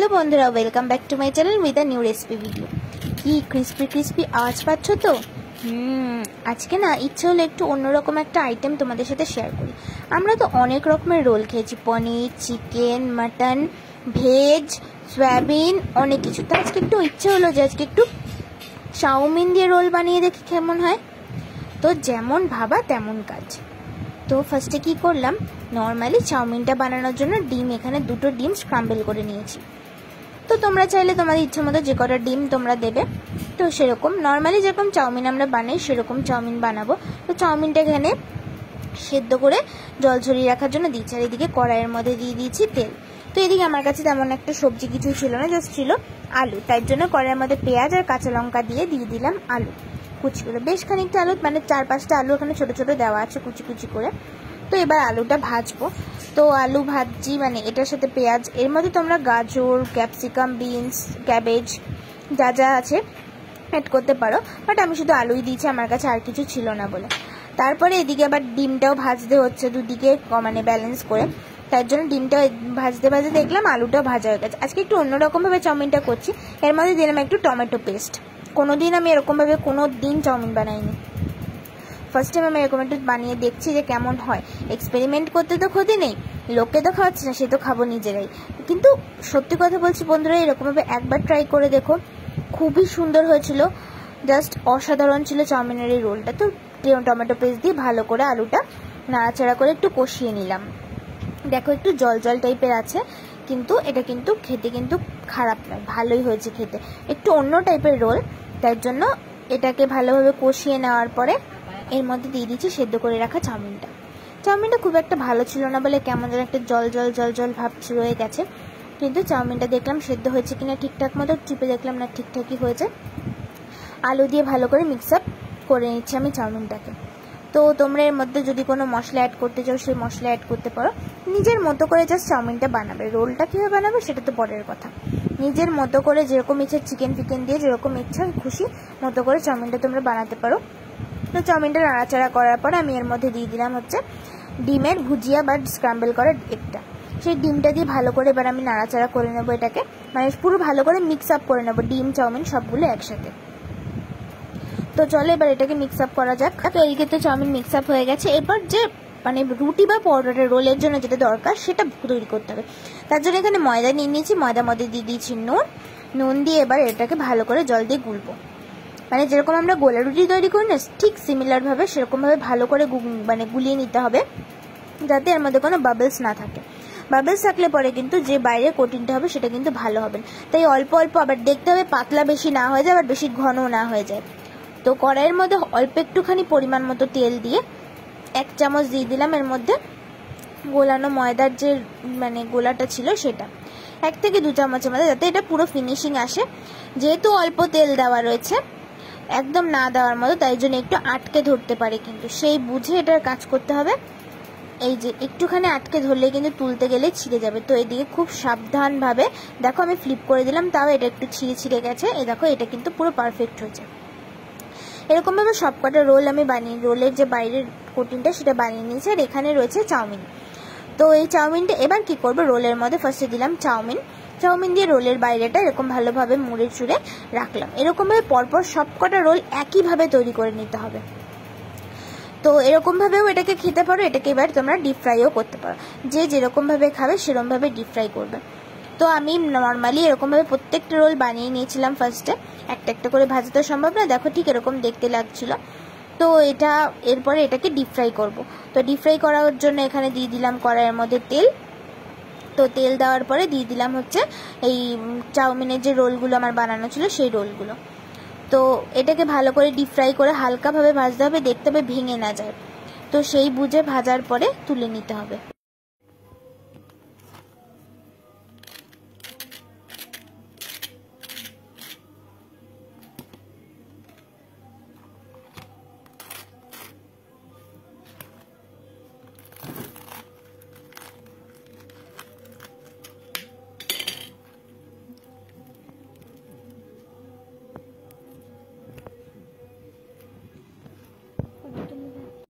Hello বন্ধুরা, welcome back to my channel with a new recipe video. কি crispy আওয়াজ পাচ্ছ তো? আজকে না ইচ্ছে হলো একটু অন্যরকম একটা আইটেম তোমাদের সাথে শেয়ার করি। আমরা তো অনেক রকমের রোল খেয়েছি, পনির, চিকেন, মাটন, ভেজ, সয়াবিন, অনেক কিছু। তো আজকে একটু ইচ্ছে হলো যে আজকে একটু চাউমিন দিয়ে রোল বানিয়ে দেখি কেমন হয়। তো যেমন ভাবা তেমন কাজ। তো ফার্স্টে কি করলাম, নর্মালি চাউমিনটা বানানোর জন্য এখানে 2টো ডিম স্ক্রাম্বল করে নিয়েছি। তো তোমরা চাইলে তোমাদের ইচ্ছে মতো যে কটা ডিম তোমরা দেবে। তো সেরকম নর্মালি যেরকম চাউমিন আমরা বানাই সেরকম চাউমিন বানাবো। তো চাউমিনটা এখানে সেদ্ধ করে জল ঝরিয়ে রাখার জন্য দিচ্ছি, আর এদিকে কড়াইয়ের মধ্যে দিয়ে দিয়েছি তেল। তো এদিকে আমার কাছে তেমন একটা সবজি কিছুই ছিল না, জাস্ট ছিল আলু। তার জন্য কড়াইয়ের মধ্যে পেঁয়াজ আর কাঁচা লঙ্কা দিয়ে দিলাম আলু কুচি করে, বেশ খানিকটা আলু, মানে 4-5টা আলু এখানে ছোট ছোট দেওয়া আছে কুচি কুচি করে। তো এবার আলুটা ভাজবো। তো আলু ভাজছি, মানে এটার সাথে পেঁয়াজ, এর মধ্যে তোমরা গাজর, ক্যাপসিকাম, বিনস, ক্যাবেজ যা যা আছে অ্যাড করতে পারো, বাট আমি শুধু আলুই দিয়েছি, আমার কাছে আর কিছু ছিল না বলে। তারপরে এদিকে আবার ডিমটাও ভাজতে হচ্ছে দুদিকে, মানে ব্যালেন্স করে। তার জন্য ডিমটা ভাজতে ভাজতে দেখলাম আলুটাও ভাজা হয়ে গেছে। আজকে একটু অন্যরকমভাবে চাউমিনটা করছি। এর মধ্যে দিলাম একটু টমেটো পেস্ট। কোনোদিন আমি এরকমভাবে চাউমিন বানাইনি, ফার্স্ট টাইম আমি এরকম একটু বানিয়ে দেখছি যে কেমন হয়। এক্সপেরিমেন্ট করতে তো ক্ষতি নেই, লোককে তো খাওয়াচ্ছি না, সে তো খাবো নিজেরাই। কিন্তু সত্যি কথা বলছি বন্ধুরা, এরকমভাবে একবার ট্রাই করে দেখো, খুবই সুন্দর হয়েছিল, জাস্ট অসাধারণ ছিল চাউমিনের এই রোলটা। তো টমেটো পেস্ট দিয়ে ভালো করে আলুটা নাড়াচাড়া করে একটু কষিয়ে নিলাম। দেখো একটু জল জল টাইপের আছে, কিন্তু এটা কিন্তু খেতে কিন্তু খারাপ নয়, ভালোই হয়েছে খেতে। একটু অন্য টাইপের রোল, তাই জন্য এটাকে ভালোভাবে কষিয়ে নেওয়ার পরে এর মধ্যে দিয়ে দিচ্ছি সেদ্ধ করে রাখা চাউমিনটা। চাউমিনটা খুব একটা ভালো ছিল না বলে কেমন যেন একটা জল জল ভাব রয়ে গেছে, কিন্তু চাউমিনটা দেখলাম সেদ্ধ হয়েছে কিনা ঠিকঠাক মতো, চিপে দেখলাম না ঠিকঠাকই হয়েছে। আলু দিয়ে ভালো করে মিক্স আপ করে নিচ্ছি আমি চাউমিনটাকে। তো তোমরা এর মধ্যে যদি কোনো মশলা অ্যাড করতে চাও সেই মশলা অ্যাড করতে পারো, নিজের মতো করে জাস্ট চাউমিনটা বানাবে। রোলটা কীভাবে বানাবে সেটা তো পরের কথা, নিজের মতো করে যেরকম ইচ্ছা চিকেন ফিকেন দিয়ে যেরকম ইচ্ছা খুশি মতো করে চাউমিনটা তোমরা বানাতে পারো। তো চাউমিনটা নাড়াচাড়া করার পর আমি এর মধ্যে দিয়ে দিলাম হচ্ছে ডিমের ভুজিয়া বা স্ক্রাম্বল করা একটা। সেই ডিমটা দিয়ে ভালো করে এবার আমি নাড়াচাড়া করে নেবো এটাকে, মানে পুরো ভালো করে মিক্স আপ করে নেবো ডিম চাউমিন সবগুলো একসাথে। তো চলো এবার এটাকে মিক্স আপ করা যাক। তো এইদিকে তো চাউমিন মিক্স আপ হয়ে গেছে। এরপর যে মানে রুটি বা পরোটা রোলের জন্য যেটা দরকার সেটা তৈরি করতে হবে। তার জন্য এখানে ময়দা নিয়ে নিয়েছি, ময়দার মধ্যে দিয়ে দিয়েছি নুন দিয়ে এবার এটাকে ভালো করে জল দিয়ে গুলবো। মানে যেরকম আমরা গোলা রুটি তৈরি করি না, ঠিক সিমিলারভাবে সেরকমভাবে ভালো করে মানে গুলিয়ে নিতে হবে, যাতে এর মধ্যে কোনো বাবলস না থাকে। বাবলস থাকলে পরে কিন্তু যে বাইরে কোটিংটা হবে সেটা কিন্তু ভালো হবে না। তাই অল্প অল্প আবার দেখতে হবে পাতলা বেশি না হয়ে যায়, আবার বেশি ঘনও না হয়ে যায়। তো কড়াইয়ের মধ্যে অল্প একটুখানি পরিমাণ মতো তেল দিয়ে 1 চামচ দিয়ে দিলাম এর মধ্যে গোলানো ময়দার যে মানে গোলাটা ছিল সেটা, 1 থেকে 2 চামচের মধ্যে, যাতে এটা পুরো ফিনিশিং আসে। যেহেতু অল্প তেল দেওয়া রয়েছে, একদম না দেওয়ার মতো, তাই জন্য একটু আটকে ধরতে পারে, কিন্তু সেই বুঝে এটার কাজ করতে হবে। এই যে একটুখানি আটকে ধরলে কিন্তু তুলতে গেলে ছিঁড়ে যাবে। তো এদিকে খুব সাবধানভাবে দেখো আমি ফ্লিপ করে দিলাম, তাও এটা একটু ছিঁড়ে গেছে। এই দেখো এটা কিন্তু পুরো পারফেক্ট হয়েছে। এরকমভাবে সবকটা রোল আমি রোলের যে বাইরের কোটিংটা সেটা বানিয়ে নিয়েছি। আর এখানে রয়েছে চাউমিন। তো এই চাউমিনটা এবার কি করবো, রোলের মধ্যে ফার্স্টে দিলাম চাউমিন দিয়ে রোলের বাইরেটা এরকম ভালোভাবে মুড়ে চুড়ে রাখলাম। এরকমভাবে পরপর সবকটা রোল একইভাবে তৈরি করে নিতে হবে। তো এরকমভাবেও এটাকে খেতে পারো, এটাকে এবার তোমরা ডিপ ফ্রাইও করতে পারো, যে যেরকমভাবে খাবে সেরকমভাবে ডিপ ফ্রাই করবে। তো আমি নর্মালি এরকমভাবে প্রত্যেকটা রোল বানিয়ে নিয়েছিলাম ফার্স্টে, একটা একটা করে ভাজা তো সম্ভব না, দেখো ঠিক এরকম দেখতে লাগছিল। তো এরপরে এটাকে ডিপ ফ্রাই করবো। তো ডিপ ফ্রাই করার জন্য এখানে দিয়ে দিলাম কড়াইয়ের মধ্যে তেল। তো তেল দেওয়ার পরে দিয়ে দিলাম হচ্ছে এই চাউমিনের যে রোলগুলো আমার বানানো ছিল সেই রোলগুলো। তো এটাকে ভালো করে ডিপ ফ্রাই করে হালকাভাবে ভাজতে হবে, দেখতে হবে ভেঙে না যায়। তো সেই বুঝে ভাজার পরে তুলে নিতে হবে।